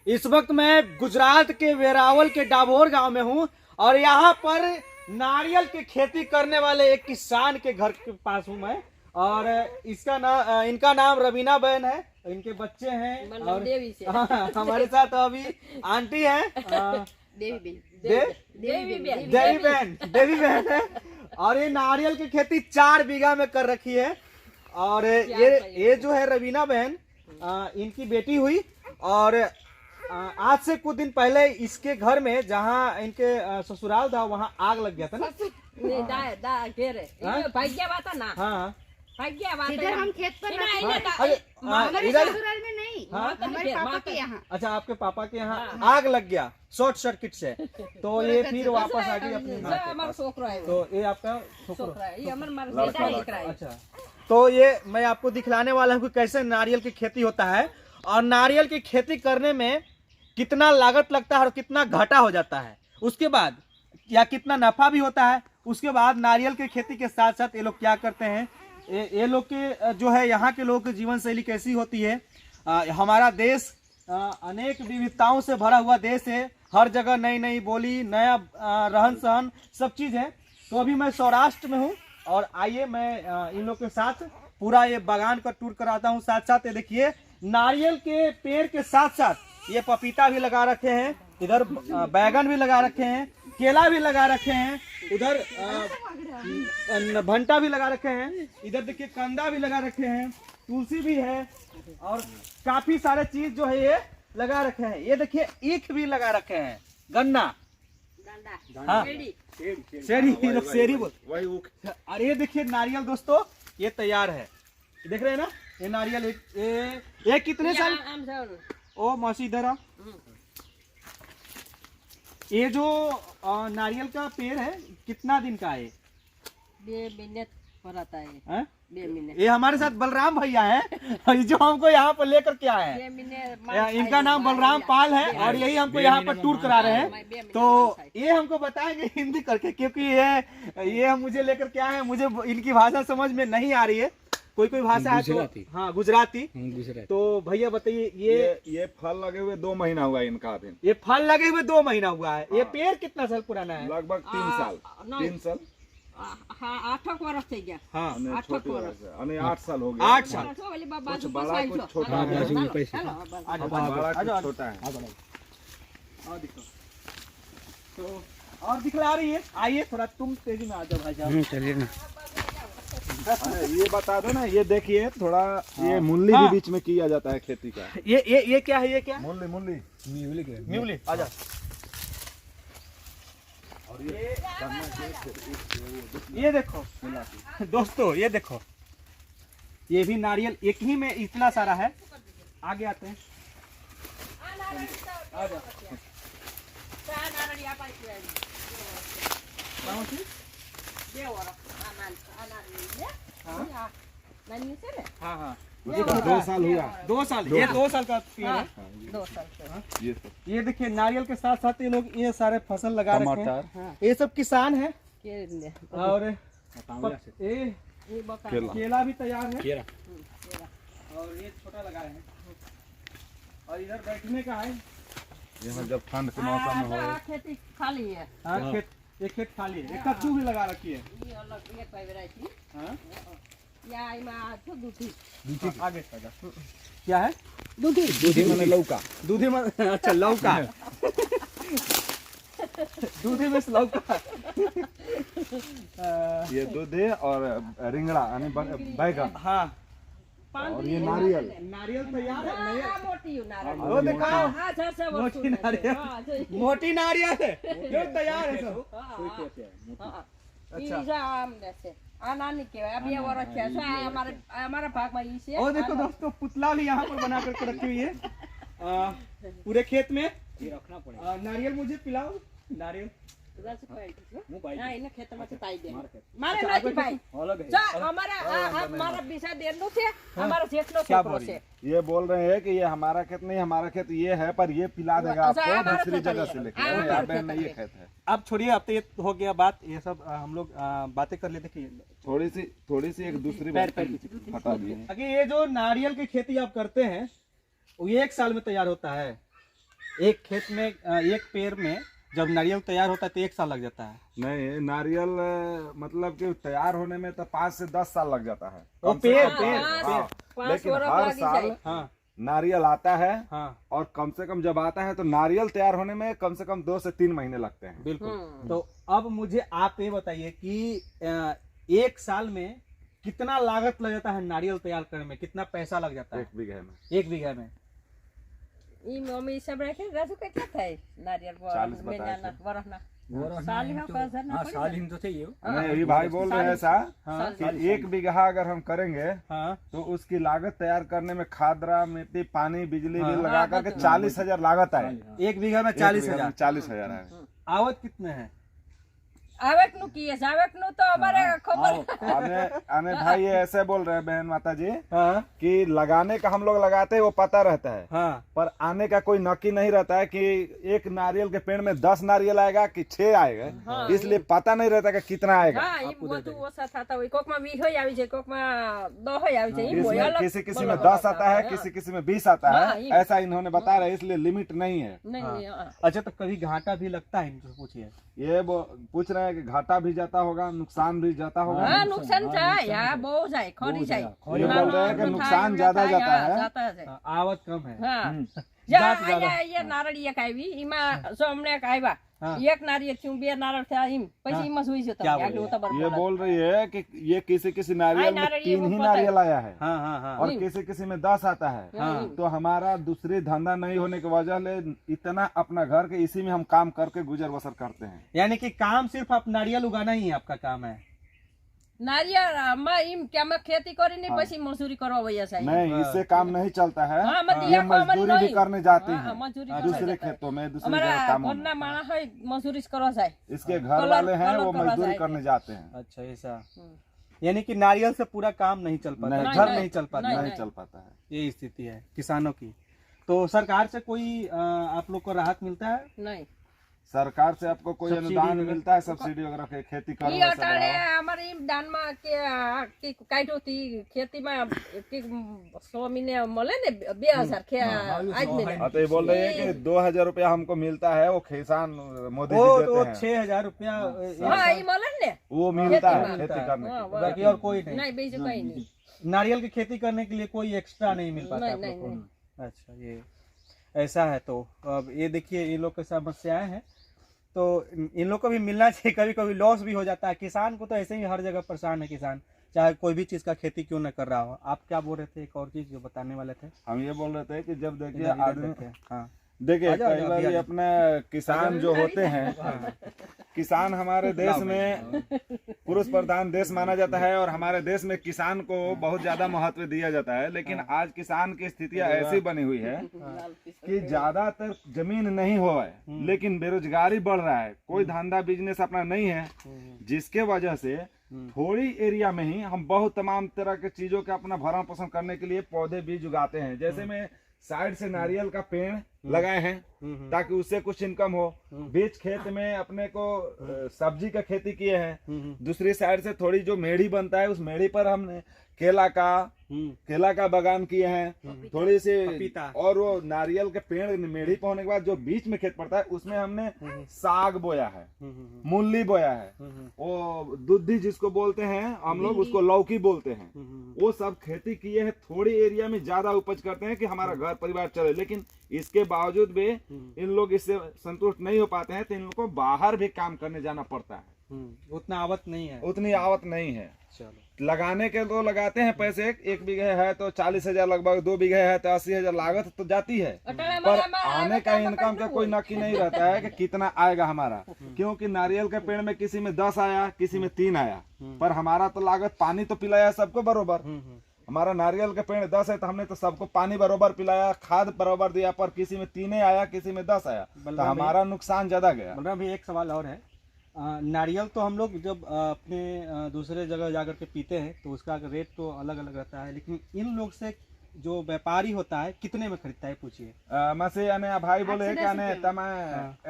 इस वक्त मैं गुजरात के वेरावल के डाभोर गांव में हूं और यहाँ पर नारियल की खेती करने वाले एक किसान के घर के पास हूं मैं। और इनका नाम रवीना बहन है, इनके बच्चे हैं और हमारे साथ अभी आंटी है देवी बहन है। और ये नारियल की खेती 4 बीघा में कर रखी है। और ये जो है रवीना बहन इनकी बेटी हुई। और आज से कुछ दिन पहले इसके घर में जहाँ इनके ससुराल था वहाँ आग लग गया था ना। हाँ इधर हम खेत पर इधर ससुराल में नहीं, हमारे पापा के यहाँ। अच्छा, आपके पापा के यहाँ आग लग गया शॉर्ट सर्किट से, तो ये फिर वापस आ गई अपने घर। तो ये आपका अच्छा, तो ये मैं आपको दिखलाने वाला हूँ कि कैसे नारियल की खेती होता है और नारियल की खेती करने में कितना लागत लगता है और कितना घाटा हो जाता है, उसके बाद या कितना नफा भी होता है। उसके बाद नारियल की खेती के साथ साथ ये लोग क्या करते हैं, ये लोग के जो है यहाँ के लोग की जीवन शैली कैसी होती है। हमारा देश अनेक विविधताओं से भरा हुआ देश है, हर जगह नई नई बोली, नया रहन सहन सब चीज़ है। तो अभी मैं सौराष्ट्र में हूँ और आइए मैं इन लोग के साथ पूरा ये बागान का टूर कराता हूँ। साथ साथ ये देखिए नारियल के पेड़ के साथ साथ ये पपीता भी लगा रखे हैं, इधर बैगन भी लगा रखे हैं, केला भी लगा रखे हैं, उधर भंटा भी लगा रखे हैं, इधर देखिए कंदा भी लगा रखे हैं, तुलसी भी है और काफी सारे चीज जो है ये लगा रखे हैं। ये देखिए ईख भी लगा रखे हैं, गन्ना, हाँ शेरी बोल। और ये देखिए नारियल दोस्तों ये तैयार है, देख रहे हैं ना ये नारियल। एक कितने साल ओ मौसी इधर आ। ये जो नारियल का पेड़ है कितना दिन का है? 2 महीने पर आता है। 2 महीने। ये हमारे साथ बलराम भैया है जो हमको यहाँ पर लेकर के आए हैं। इनका नाम बलराम पाल है और यही हमको यहाँ पर टूर करा रहे हैं। तो ये हमको बताएंगे हिंदी करके, क्योंकि ये मुझे लेकर के आए हैं, मुझे इनकी भाषा समझ में नहीं आ रही है, कोई भाषा है तो हाँ गुजराती। तो भैया बताइए ये फल लगे हुए 2 महीना हुआ है इनका अभी। ये फल लगे हुए 2 महीना हुआ है। ये पेड़ कितना साल पुराना है? लगभग 3 साल। 3 साल 8 वर्ष થઈ ગયા। हाँ 8 साल हो गया। 8 साल कुछ बड़ा कुछ छोटा है। बड़ा कुछ छोटा है। और दिखो तो और दिखला रही है। आइए थोड़ा तुम तेजी में आ जाओ भाई साहब। चलिए ना। ये बता दो ना, ये देखिए थोड़ा ये मूली भी बीच में किया जाता है खेती का। ये क्या है? ये क्या? मूली आजा। और ये देखो दोस्तों, ये देखो ये भी नारियल एक ही में इतना सारा है। आगे आते हैं, आजा। हाँ हाँ 2 साल हुआ। 2 साल, ये 2 साल का पेड़ है। 2 साल से। ये देखिए नारियल के साथ साथ ये लोग ये सारे फसल लगा रखे हैं। ये सब किसान है और ये केला भी तैयार है और ये छोटा लगाए हैं। और इधर बैठने का है, यहाँ जब ठंड के मौसम में हो। खेती खाली है। हाँ ये खेत खाली है। कद्दू भी लगा रखी है। ये अलग एक वैरायटी। हाँ या इमा तो दूधी आगे क्या है? दूधी में लौका। दूधी में अच्छा लौका दूधी में लौका। ये दूधी और रिंगड़ा यानी बैगन। हाँ और ये नारियल तैयार है। मोटी नारियल। वो दिखाओ मोटी नारियल। मोटी नारियल है जो तैयार है सब। अच्छा आनानी के अब ये वर्ष है हमारा भाग में इसे। और देखो दोस्तों पुतला भी यहाँ पर बना करके रखी हुई है पूरे खेत में। ये रखना पड़ेगा। नारियल मुझे पिलाओ नारियल। खेत में से ताई दे मारे नहीं भाई हमारा विषय देनो थे हमारा जेठनो छोकरो से। ये बोल रहे हैं कि ये हमारा खेत नहीं, हमारा खेत ये है, पर ये पिला देगा आपको दूसरी जगह से लेके। ये खेत है। अब छोड़िए, अब तो ये हो गया बात, ये सब हम लोग बातें कर लेते कि थोड़ी सी एक दूसरी बात हटा दिए। ये जो नारियल की खेती आप करते हैं वो 1 साल में तैयार होता है? एक खेत में एक पेड़ में जब नारियल तैयार होता है तो 1 साल लग जाता है। नहीं, नारियल मतलब कि तैयार होने में तो 5 से 10 साल लग जाता है। वो कम से पेड़ कम। पेड़ हाँ, पाँच लेकिन वर्ष हर लगी साल जाए। हाँ नारियल आता है हाँ और कम से कम जब आता है तो नारियल तैयार होने में कम से कम 2 से 3 महीने लगते हैं। बिल्कुल। तो अब मुझे आप ये बताइए कि 1 साल में कितना लागत लग जाता है नारियल तैयार करने में, कितना पैसा लग जाता है 1 बीघे में? 1 बीघा में? ई मम्मी सब रखे राजू कितना था नारियल 40 में बताए जाना थे। वरना वरना साल में तो- 5,000 ना हाँ, पड़ेगा। साल ही तो चाहिए। नहीं, अभी भाई बोल रहे हैं ऐसा हाँ कि 1 बीघा अगर हम करेंगे हाँ तो उसकी लागत तैयार करने में खादरा, मिट्टी, पानी, बिजली हाँ। बिल लगा करके 40,000 लागत आए। 1 बीघा में 40,000। 40,000 है। आवत कितने हैं? आवक नु किए आवक नु तो हमारे खबर आने भाई ये ऐसे बोल रहे हैं बहन माता जी हाँ कि लगाने का हम लोग लगाते हैं वो पता रहता है, हाँ पर आने का कोई नक्की नहीं रहता है कि एक नारियल के पेड़ में 10 नारियल आएगा कि 6 आएगा। हाँ, इसलिए पता नहीं रहता कि कितना आएगा। हां ई वो तो वो साथ आता है कोक में 20 हो आवी छे कोक में 10 हो आवी छे ई इसमें अलग किसी किसी में 10 आता है, किसी किसी में 20 आता हाँ, है, ऐसा इन्होंने बता रहे, इसलिए लिमिट नहीं है। नहीं हाँ। अच्छा, तो कभी घाटा भी लगता है इनसे पूछिए। ये पूछ रहे हैं कि घाटा भी जाता होगा, नुकसान भी जाता होगा। हाँ नुकसान जाए या बहुत जाए खरी जाए ये बोल रहे हैं कि नुकसान ज्यादा जाता है। जाता है हाँ, आवत कम है। हाँ जात ज्यादा। ये नारळ एक आवी इमा सोमने आइबा हाँ। एक नारियल छू बे नारळ था इम पैसे इमा सुई जता क्या आगे बोले? तो बर ये बोल रही है कि ये किसी नारियल में नारियल 3 वो ही पता है। नारियल आया है हाँ हाँ हाँ और किसी में 10 आता है। हाँ। तो हमारा दूसरी धंधा नहीं होने की वजह से इतना अपना घर के इसी में हम काम करके गुजर बसर करते हैं। यानी कि काम सिर्फ आप नारियल उगाना ही है आपका काम है? नारियल मैं इम क्या मैं खेती करी नहीं पैसे मजदूरी करो भैया सही नहीं, इससे काम नहीं चलता है। हाँ, मत ये दिया को हमारी मजदूरी भी नहीं। करने जाते हाँ, हैं मजदूरी करने दूसरे जाते हैं। खेतों में, दूसरे हमारा जगह कामों में। कोन्ना माना है मजदूरी करो जाए इसके घर वाले हैं कलर वो करा मजदूरी जाएंगे। करने जाते हैं। अच्छा ऐसा, यानी कि नारियल से पूरा काम नहीं चल पाता, नहीं, घर नहीं, नहीं चल पाता। नहीं, नहीं चल पाता है। ये स्थिति है किसानों की। तो सरकार से कोई आप लोग को राहत मिलता है? नहीं सरकार से आपको कोई सब्सिडी अनुदान वगैरह? मिलता है सब्सिडी वगैरह के खेती ई करने से अटाले बढ़ावा? हमारे इम दान में के काइटो थी खेती में के 100 महीने मले ने 2000 के आज में हाँ, तो ये बोल रहे हैं कि 2,000 रुपया हमको मिलता है, वो किसान मोदी जी वो देते हैं। 6,000 रुपया हां ई मले ने वो मिलता है खेती खेती करने हाँ, के वो- बाकी और कोई नहीं? नहीं बेचे कहीं नहीं नारियल की खेती करने के लिए कोई एक्स्ट्रा नहीं मिल पाता नहीं, आप लोग नहीं, को? अच्छा, ये ऐसा है। तो अब ये देखिए इन लोग की समस्याएं हैं, तो इन लोग को भी मिलना चाहिए। कभी कभी लॉस भी हो जाता है किसान को, तो ऐसे ही हर जगह परेशान है किसान, चाहे कोई भी चीज का खेती क्यों न कर रहा हो। आप क्या बोल रहे थे, एक और चीज जो बताने वाले थे? हम ये बोल रहे थे कि जब देखिए इधर- इधर आदमी, देखिए। हाँ देखिए आ जाओ, कई आ जाओ, बार अभी आ ये जाओ। अपने किसान जो होते हैं, किसान हमारे देश में पुरुष प्रधान देश माना जाता है और हमारे देश में किसान को बहुत ज्यादा महत्व दिया जाता है। लेकिन आज किसान की स्थितियां ऐसी बनी हुई है कि ज्यादातर जमीन नहीं हुआ है, लेकिन बेरोजगारी बढ़ रहा है, कोई धंधा बिजनेस अपना नहीं है, जिसके वजह से थोड़ी एरिया में ही हम बहुत तमाम तरह के चीजों के अपना भरण पोषण करने के लिए पौधे बीज उगाते हैं। जैसे मैं साइड से नारियल का पेड़ लगाए हैं ताकि उससे कुछ इनकम हो, बीच खेत में अपने को सब्जी का खेती किए हैं, दूसरी साइड से थोड़ी जो मेढ़ी बनता है उस मेढ़ी पर हमने केला का बागान किए हैं, थोड़ी सी पपीता। और वो नारियल के पेड़ मेढ़ी पे होने के बाद जो बीच में खेत पड़ता है उसमें हमने साग बोया है, मूली बोया है, वो दुधी जिसको बोलते हैं हम लोग उसको लौकी बोलते हैं, वो सब खेती किए हैं। थोड़ी एरिया में ज्यादा उपज करते हैं कि हमारा घर परिवार चले, लेकिन इसके बावजूद भी इन लोग इससे संतुष्ट नहीं हो पाते हैं, तो इन लोग को बाहर भी काम करने जाना पड़ता है। उतना आवत नहीं है। उतनी आवत नहीं है। चलो, लगाने के तो लगाते हैं पैसे, 1 बीघे है तो 40,000 लगभग, 2 बीघे है तो 80,000 लागत तो जाती है, पर आने का इनकम का कोई नक्की नहीं रहता है कि कितना आएगा हमारा। क्योंकि नारियल के पेड़ में किसी में 10 आया, किसी में 3 आया, पर हमारा तो लागत पानी तो पिलाया सबको बरोबर। हमारा नारियल के पेड़ 10 है तो हमने तो सबको पानी बरोबर पिलाया, खाद बरोबर दिया, पर किसी में 3 आया, किसी में 10 आया, तो हमारा नुकसान ज्यादा गया। बलराम भाई, एक सवाल और है। नारियल तो हम लोग जब अपने दूसरे जगह जाकर के पीते हैं तो उसका रेट तो अलग अलग रहता है, लेकिन इन लोग से जो व्यापारी होता है कितने में खरीदता है, पूछिए। मसी आने भाई बोले कि आने तमा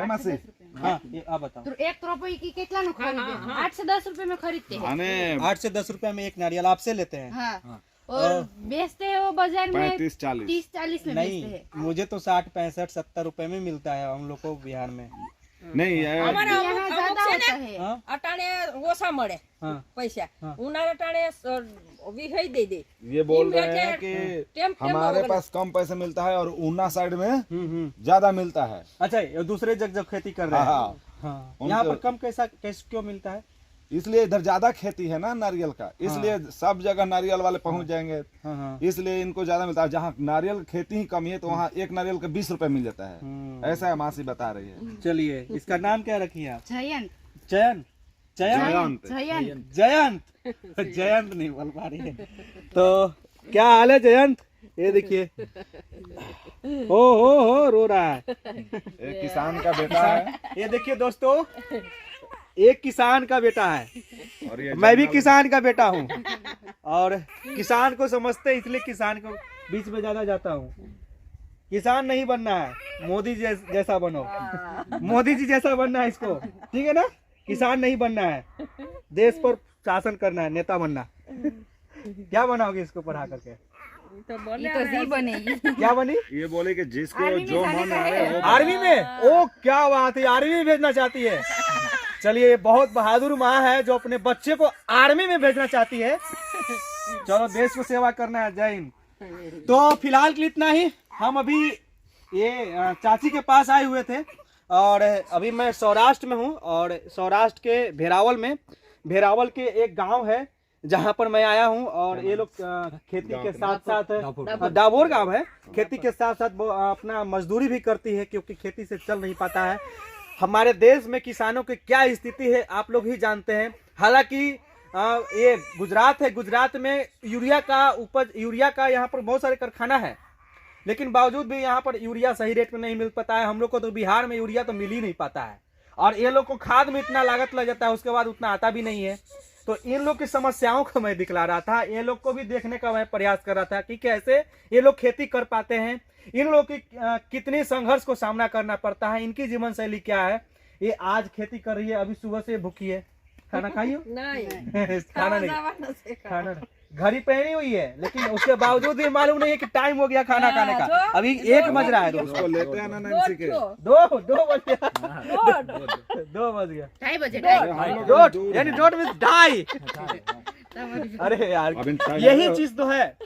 मसी हाँ, ये आप बताओ। तो 1 रुपये की कितना नु खरीदते हैं? 8 से 10 रुपए में खरीदते हैं। आने 8 से 10 रुपए में एक नारियल आपसे लेते हैं? हाँ और बेचते हैं वो बाजार में 35-40। 30-40 में बेचते नहीं, हैं। मुझे तो 60, 65, 70 रुपए में मिलता है हम लोग को बिहार में। नहीं ये हमारे यहाँ अमुक ज्यादा से होता ने है। हाँ? अटाणे ओसा मळे हाँ। पैसा हाँ। उन्हाळे टाणे विहई दे दे ये बोल इनमें रहे हैं क्या कि टेम हमारे वगैरह। पास कम पैसे मिलता है और ऊना साइड में हम्म। ज्यादा मिलता है। अच्छा, ये दूसरे जगह खेती कर रहे हैं। हाँ, हाँ। उनको- यहाँ पर कम कैसे क्यों मिलता है? इसलिए इधर ज्यादा खेती है ना नारियल का, इसलिए सब जगह नारियल वाले पहुंच जाएंगे, हाँ हाँ। इसलिए इनको ज्यादा मिलता है। जहाँ नारियल की खेती ही कम है तो वहाँ एक नारियल का 20 रुपए मिल जाता है। ऐसा है, मासी बता रही है। चलिए, इसका नाम क्या रखी आप? जयंत चयन, चयन, जयंत। जयंत जयंत। जयंत नहीं बोल पा रही है। तो क्या हाल है जयंत? ये देखिए, हो रो रहा है। एक किसान का बेटा है ये देखिए दोस्तों, एक किसान का बेटा है और ये मैं भी किसान का बेटा हूँ, और किसान को समझते इसलिए किसान को बीच में ज्यादा जाता हूँ। किसान नहीं बनना है, मोदी जैसा बनो। मोदी जी जैसा बनना है इसको, ठीक है ना? किसान नहीं बनना है, देश पर शासन करना है, नेता बनना। क्या बनाओगे इसको पढ़ा करके? तो ये बोले तो जी बनेगी। क्या बनी? ये बोले कि जिसको आर्मी में जो जाने मन का आए है। वो आर्मी में? ओ क्या बात है, आर्मी में भेजना चाहती है। चलिए, ये बहुत बहादुर माँ है जो अपने बच्चे को आर्मी में भेजना चाहती है। चलो, देश को सेवा करना है। जय हिंद। तो फिलहाल के लिए इतना ही। हम अभी ये चाची के पास आए हुए थे, और अभी मैं सौराष्ट्र में हूँ, और सौराष्ट्र के भेरावल के एक गांव है जहां पर मैं आया हूँ। और ये लोग खेती के साथ साथ, डाबोर गांव है, खेती के साथ साथ वो अपना मजदूरी भी करती है, क्योंकि खेती से चल नहीं पाता है। हमारे देश में किसानों की क्या स्थिति है आप लोग ही जानते हैं। हालांकि ये गुजरात है, गुजरात में यूरिया का यहाँ पर बहुत सारे कारखाना है, लेकिन बावजूद भी यहाँ पर यूरिया सही रेट में नहीं मिल पाता है। हम लोग को तो बिहार में यूरिया तो मिल ही नहीं पाता है, और ये लोग को खाद में इतना लागत लग जाता है, उसके बाद उतना आता भी नहीं है। तो इन लोग की समस्याओं को मैं दिखला रहा था, ये लोग को भी देखने का मैं प्रयास कर रहा था कि कैसे ये लोग खेती कर पाते हैं, इन लोग की कितनी संघर्ष को सामना करना पड़ता है, इनकी जीवन शैली क्या है। ये आज खेती कर रही है, अभी सुबह से भूखी है। खाना खाई हो? नहीं खाना नहीं, खाना घड़ी पहनी हुई है, लेकिन उसके बावजूद भी मालूम नहीं है कि टाइम हो गया खाना खाने का। अभी 1 बज रहा है। उसको लेते हैं ना नैन्सी के। 2 बज गया। 2 बज गया। 2:30 बजे डोट यानी डोट में 2:30। अरे यार, अब इन टाइम यही में- चीज तो है,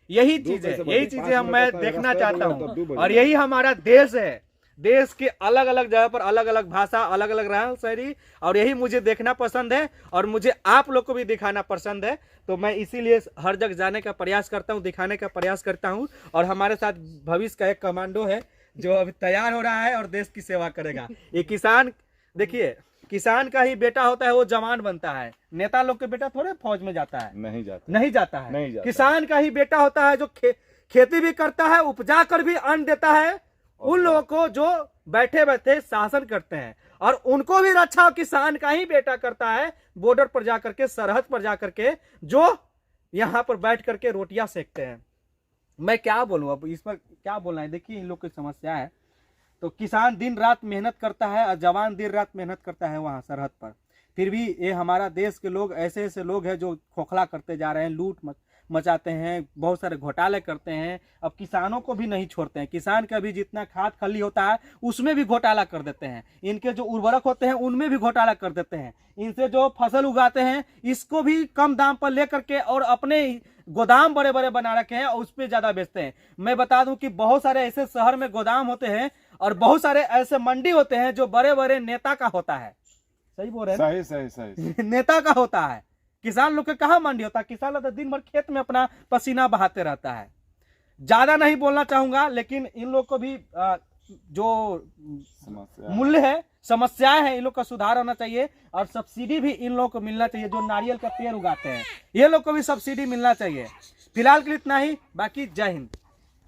यही चीज है, यही चीजें हम मैं देखना चाहता हूँ। और यही हमारा देश है। देश के अलग अलग जगह पर अलग अलग भाषा, अलग अलग रहन शैली, और यही मुझे देखना पसंद है, और मुझे आप लोग को भी दिखाना पसंद है। तो मैं इसीलिए हर जगह जाने का प्रयास करता हूँ, दिखाने का प्रयास करता हूँ। और हमारे साथ भविष्य का एक कमांडो है जो अभी तैयार हो रहा है और देश की सेवा करेगा। ये किसान, देखिए, किसान का ही बेटा होता है वो जवान बनता है। नेता लोग के बेटा थोड़े फौज में जाता है, नहीं जाता। नहीं जाता है। नहीं जाता। किसान का ही बेटा होता है जो खेती भी करता है, उपजा कर भी अन्न देता है उन लोगों को जो बैठे बैठे शासन करते हैं, और उनको भी रक्षा किसान का ही बेटा करता है, बॉर्डर पर जाकर के, सरहद पर जाकर के, जो यहाँ पर बैठ करके रोटियां सेकते हैं। मैं क्या बोलूं, अब इस पर क्या बोलना है। देखिए, इन लोग की समस्या है। तो किसान दिन रात मेहनत करता है, और जवान दिन रात मेहनत करता है वहाँ सरहद पर। फिर भी ये हमारा देश के लोग ऐसे ऐसे लोग हैं जो खोखला करते जा रहे हैं, लूट मचाते हैं, बहुत सारे घोटाले करते हैं। अब किसानों को भी नहीं छोड़ते हैं। किसान का भी जितना खाद खली होता है उसमें भी घोटाला कर देते हैं। इनके जो उर्वरक होते हैं उनमें भी घोटाला कर देते हैं। इनसे जो फसल उगाते हैं इसको भी कम दाम पर लेकर के, और अपने गोदाम बड़े बड़े बना रखे हैं और उस पर ज्यादा बेचते हैं। मैं बता दूं कि बहुत सारे ऐसे शहर में गोदाम होते हैं, और बहुत सारे ऐसे मंडी होते हैं जो बड़े बड़े नेता का होता है। सही बोल रहे हैं? सही। नेता का होता है। किसान लोग के कहाँ मंडी होता है? किसान लोग तो दिन भर खेत में अपना पसीना बहाते रहता है। ज्यादा नहीं बोलना चाहूंगा, लेकिन इन लोग को भी जो मूल्य है, समस्याएं हैं, इन लोग का सुधार होना चाहिए। और सब्सिडी भी इन लोग को मिलना चाहिए जो नारियल का पेड़ उगाते हैं, ये लोग को भी सब्सिडी मिलना चाहिए। फिलहाल के लिए इतना ही, बाकी जय हिंद।